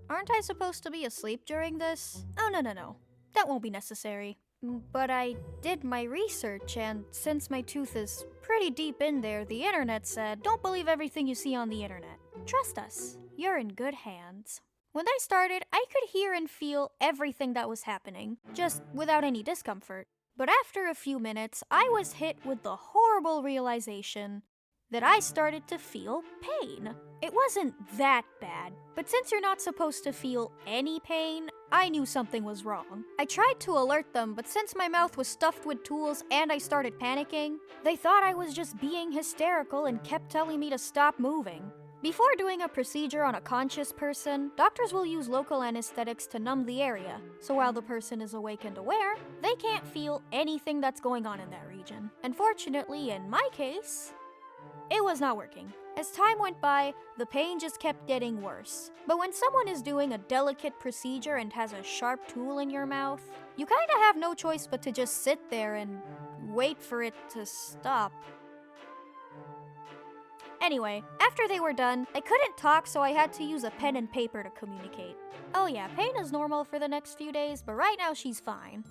Aren't I supposed to be asleep during this? Oh, no. That won't be necessary. But I did my research, and since my tooth is pretty deep in there, the internet said, don't believe everything you see on the internet. Trust us, you're in good hands. When I started, I could hear and feel everything that was happening, just without any discomfort. But after a few minutes, I was hit with the horrible realization that I started to feel pain. It wasn't that bad, but since you're not supposed to feel any pain, I knew something was wrong. I tried to alert them, but since my mouth was stuffed with tools and I started panicking, they thought I was just being hysterical and kept telling me to stop moving. Before doing a procedure on a conscious person, doctors will use local anesthetics to numb the area, so while the person is awake and aware, they can't feel anything that's going on in that region. Unfortunately, in my case, it was not working. As time went by, the pain just kept getting worse. But when someone is doing a delicate procedure and has a sharp tool in your mouth, you kinda have no choice but to just sit there and wait for it to stop. Anyway, after they were done, I couldn't talk, so I had to use a pen and paper to communicate. Oh yeah, pain is normal for the next few days, but right now she's fine.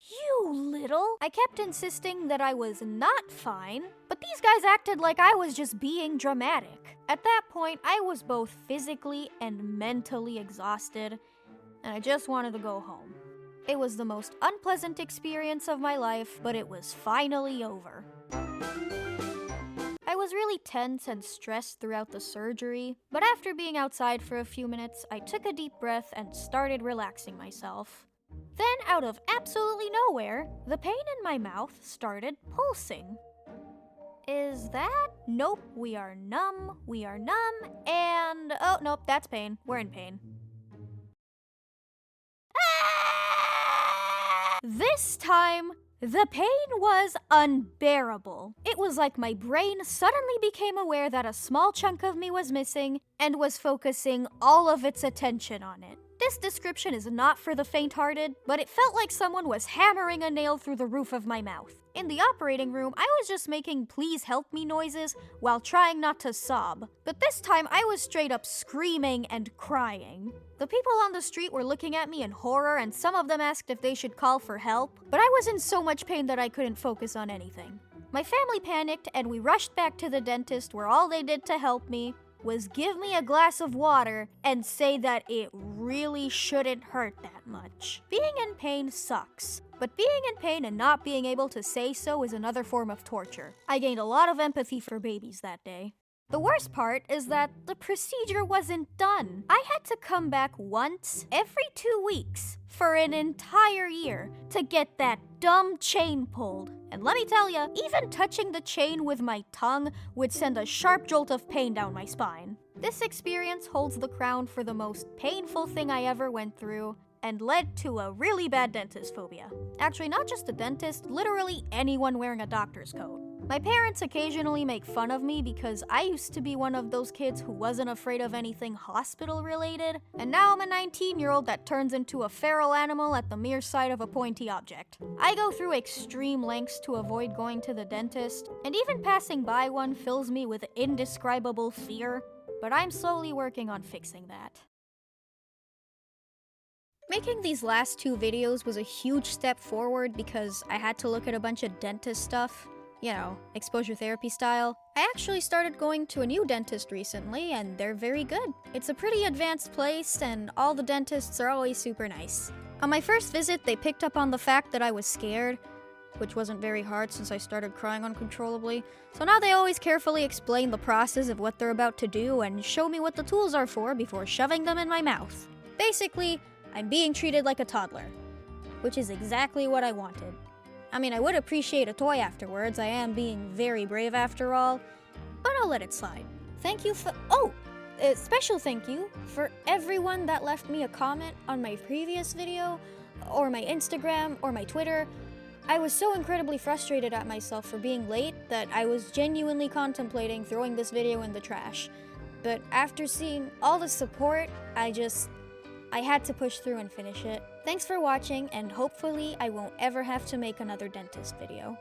You little! I kept insisting that I was not fine, but these guys acted like I was just being dramatic. At that point, I was both physically and mentally exhausted, and I just wanted to go home. It was the most unpleasant experience of my life, but it was finally over. I was really tense and stressed throughout the surgery, but after being outside for a few minutes, I took a deep breath and started relaxing myself. Then, out of absolutely nowhere, the pain in my mouth started pulsing. Is that? Nope, we are numb, and... oh, nope, that's pain. We're in pain. This time, the pain was unbearable. It was like my brain suddenly became aware that a small chunk of me was missing and was focusing all of its attention on it. This description is not for the faint-hearted, but it felt like someone was hammering a nail through the roof of my mouth. In the operating room, I was just making please help me noises while trying not to sob. But this time, I was straight up screaming and crying. The people on the street were looking at me in horror, and some of them asked if they should call for help, but I was in so much pain that I couldn't focus on anything. My family panicked, and we rushed back to the dentist, where all they did to help me was give me a glass of water and say that it really shouldn't hurt that much. Being in pain sucks, but being in pain and not being able to say so is another form of torture. I gained a lot of empathy for babies that day. The worst part is that the procedure wasn't done. I had to come back once every 2 weeks for an entire year to get that dumb chain pulled. And let me tell ya, even touching the chain with my tongue would send a sharp jolt of pain down my spine. This experience holds the crown for the most painful thing I ever went through, and led to a really bad dentist phobia. Actually, not just a dentist, literally anyone wearing a doctor's coat. My parents occasionally make fun of me because I used to be one of those kids who wasn't afraid of anything hospital-related, and now I'm a 19-year-old that turns into a feral animal at the mere sight of a pointy object. I go through extreme lengths to avoid going to the dentist, and even passing by one fills me with indescribable fear, but I'm slowly working on fixing that. Making these last 2 videos was a huge step forward because I had to look at a bunch of dentist stuff. You know, exposure therapy style. I actually started going to a new dentist recently, and they're very good. It's a pretty advanced place, and all the dentists are always super nice. On my first visit, they picked up on the fact that I was scared, which wasn't very hard since I started crying uncontrollably. So now they always carefully explain the process of what they're about to do and show me what the tools are for before shoving them in my mouth. Basically, I'm being treated like a toddler, which is exactly what I wanted. I mean, I would appreciate a toy afterwards. I am being very brave after all, but I'll let it slide. Thank you for... special thank you for everyone that left me a comment on my previous video, or my Instagram, or my Twitter. I was so incredibly frustrated at myself for being late that I was genuinely contemplating throwing this video in the trash. But after seeing all the support, I had to push through and finish it. Thanks for watching, and hopefully I won't ever have to make another dentist video.